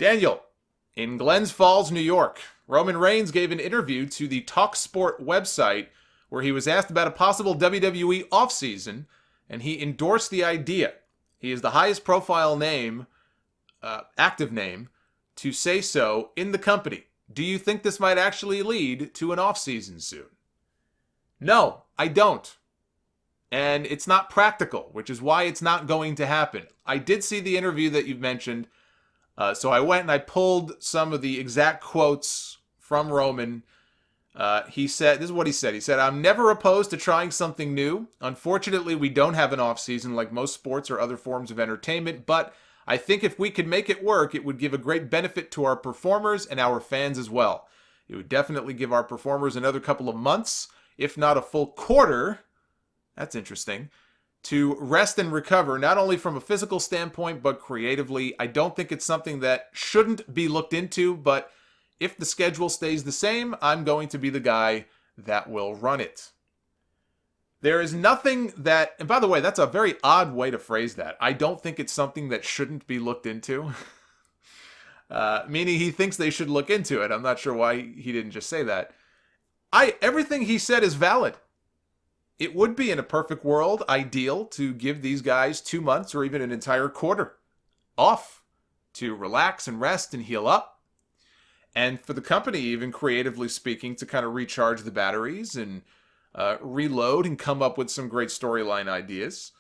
Daniel, in Glens Falls, New York, Roman Reigns gave an interview to the TalkSport website where he was asked about a possible WWE offseason, and he endorsed the idea. He is the highest profile name, active name, to say so in the company. Do you think this might actually lead to an offseason soon? No, I don't. And it's not practical, which is why it's not going to happen. I did see the interview that you've mentioned, so I went and I pulled some of the exact quotes from Roman. He said, this is what he said. He said, "I'm never opposed to trying something new. Unfortunately, we don't have an offseason like most sports or other forms of entertainment, but I think if we could make it work, it would give a great benefit to our performers and our fans as well. It would definitely give our performers another couple of months, if not a full quarter," that's interesting, "to rest and recover, not only from a physical standpoint, but creatively. I don't think it's something that shouldn't be looked into, but if the schedule stays the same, I'm going to be the guy that will run it." There is nothing that, and by the way, that's a very odd way to phrase that. I don't think it's something that shouldn't be looked into. Meaning he thinks they should look into it. I'm not sure why he didn't just say that. Everything he said is valid. It would be, in a perfect world, ideal to give these guys 2 months or even an entire quarter off to relax and rest and heal up. And for the company, even creatively speaking, to kind of recharge the batteries and reload and come up with some great storyline ideas.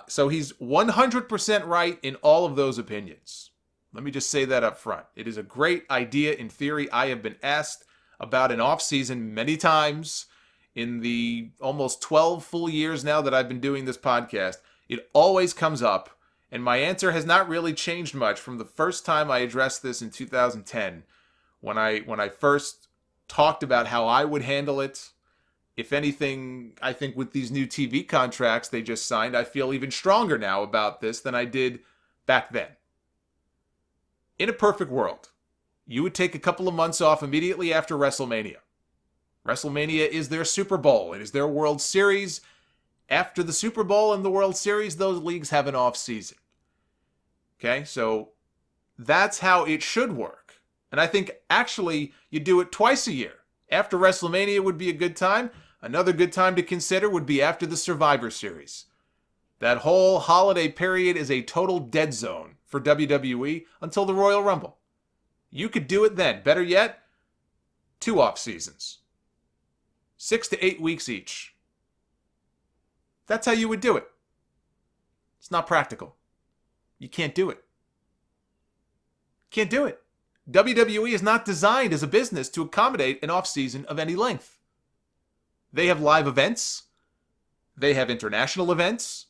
So he's 100% right in all of those opinions. Let me just say that up front. It is a great idea in theory. I have been asked about an off-season many times in the almost 12 full years now that I've been doing this podcast. It always comes up, and my answer has not really changed much from the first time I addressed this in 2010, when I first talked about how I would handle it. If anything, I think with these new TV contracts they just signed, I feel even stronger now about this than I did back then. In a perfect world, you would take a couple of months off immediately after WrestleMania. WrestleMania is their Super Bowl. It is their World Series. After the Super Bowl and the World Series, those leagues have an off season. Okay, so that's how it should work. And I think actually you do it twice a year. After WrestleMania would be a good time. Another good time to consider would be after the Survivor Series. That whole holiday period is a total dead zone for WWE until the Royal Rumble. You could do it then. Better yet, 2 off seasons. 6 to 8 weeks each. That's how you would do it. It's not practical. You can't do it. Can't do it. WWE is not designed as a business to accommodate an off-season of any length. They have live events. They have international events.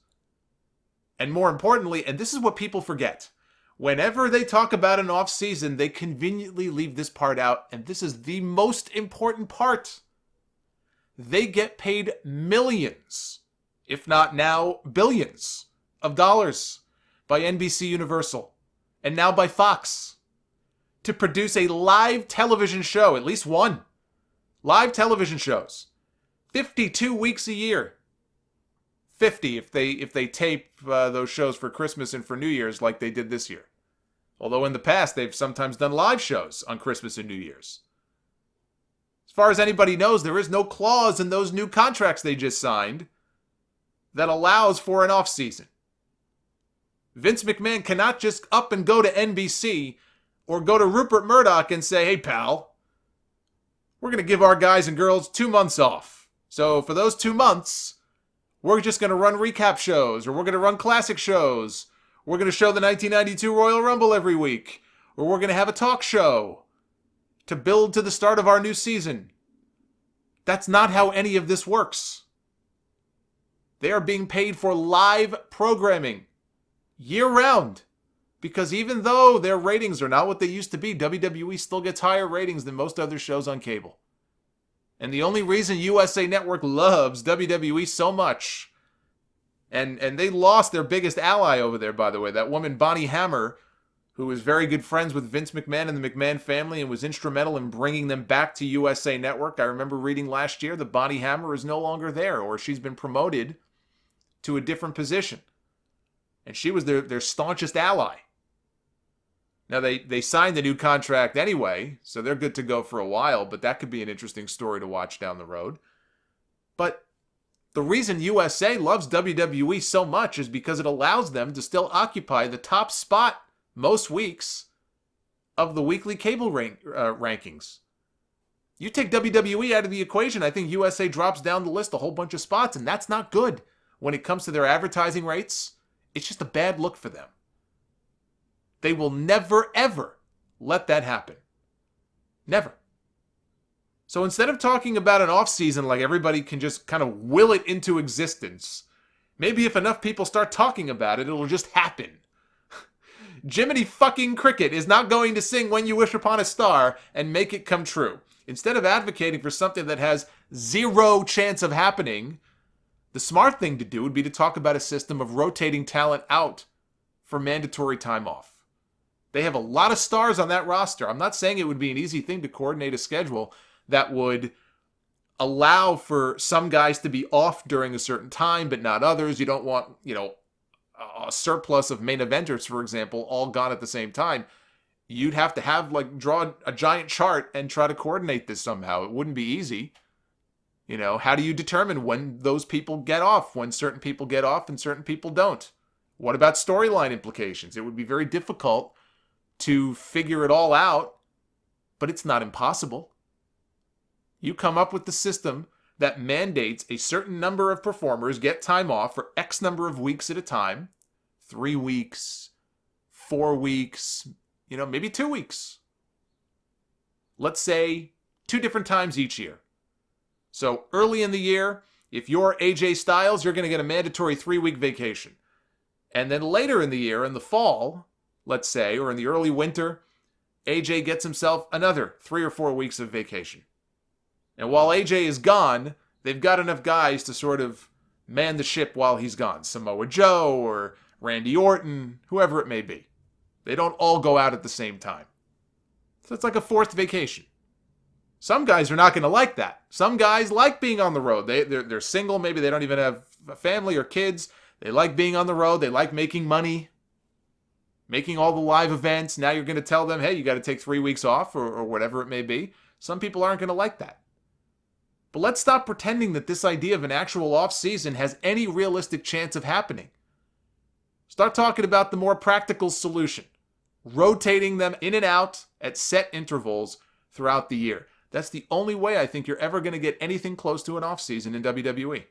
And more importantly, and this is what people forget, whenever they talk about an off-season, they conveniently leave this part out, and this is the most important part. They get paid millions, if not now billions, of dollars by NBC Universal, and now by Fox, to produce a live television show, at least one. Live television shows. 52 weeks a year. 50 if they tape those shows for Christmas and for New Year's like they did this year. Although in the past, they've sometimes done live shows on Christmas and New Year's. As far as anybody knows, there is no clause in those new contracts they just signed that allows for an off-season. Vince McMahon cannot just up and go to NBC or go to Rupert Murdoch and say, "Hey, pal, we're going to give our guys and girls 2 months off. So for those 2 months, we're just going to run recap shows, or we're going to run classic shows. We're going to show the 1992 Royal Rumble every week, or we're going to have a talk show to build to the start of our new season." That's not how any of this works. They are being paid for live programming year-round. Because even though their ratings are not what they used to be, WWE still gets higher ratings than most other shows on cable. And the only reason USA Network loves WWE so much, and they lost their biggest ally over there, by the way, that woman Bonnie Hammer, who was very good friends with Vince McMahon and the McMahon family and was instrumental in bringing them back to USA Network. I remember reading last year that Bonnie Hammer is no longer there, or she's been promoted to a different position. And she was their staunchest ally. Now, they signed the new contract anyway, so they're good to go for a while, but that could be an interesting story to watch down the road. But the reason USA loves WWE so much is because it allows them to still occupy the top spot most weeks of the weekly cable rankings. You take WWE out of the equation, I think USA drops down the list a whole bunch of spots, and that's not good when it comes to their advertising rates. It's just a bad look for them. They will never, ever let that happen. Never. So instead of talking about an off-season like everybody can just kind of will it into existence, maybe if enough people start talking about it, it'll just happen. Jiminy fucking Cricket is not going to sing When You Wish Upon a Star and make it come true. Instead of advocating for something that has zero chance of happening, the smart thing to do would be to talk about a system of rotating talent out for mandatory time off. They have a lot of stars on that roster. I'm not saying it would be an easy thing to coordinate a schedule that would allow for some guys to be off during a certain time, but not others. You don't want, a surplus of main eventers, for example, all gone at the same time. You'd have to draw a giant chart and try to coordinate this somehow. It wouldn't be easy. How do you determine when those people get off, when certain people get off and certain people don't? What about storyline implications? It would be very difficult to figure it all out, but it's not impossible. You come up with the system that mandates a certain number of performers get time off for X number of weeks at a time, 3 weeks, 4 weeks, maybe 2 weeks. Let's say 2 different times each year. So early in the year, if you're AJ Styles, you're going to get a mandatory 3-week vacation. And then later in the year, in the fall, let's say, or in the early winter, AJ gets himself another 3 or 4 weeks of vacation. And while AJ is gone, they've got enough guys to sort of man the ship while he's gone. Samoa Joe or Randy Orton, whoever it may be. They don't all go out at the same time. So it's like a forced vacation. Some guys are not going to like that. Some guys like being on the road. They're single. Maybe they don't even have a family or kids. They like being on the road. They like making money, making all the live events. Now you're going to tell them, hey, you got to take 3 weeks off or whatever it may be. Some people aren't going to like that. But let's stop pretending that this idea of an actual off-season has any realistic chance of happening. Start talking about the more practical solution. Rotating them in and out at set intervals throughout the year. That's the only way I think you're ever going to get anything close to an off-season in WWE.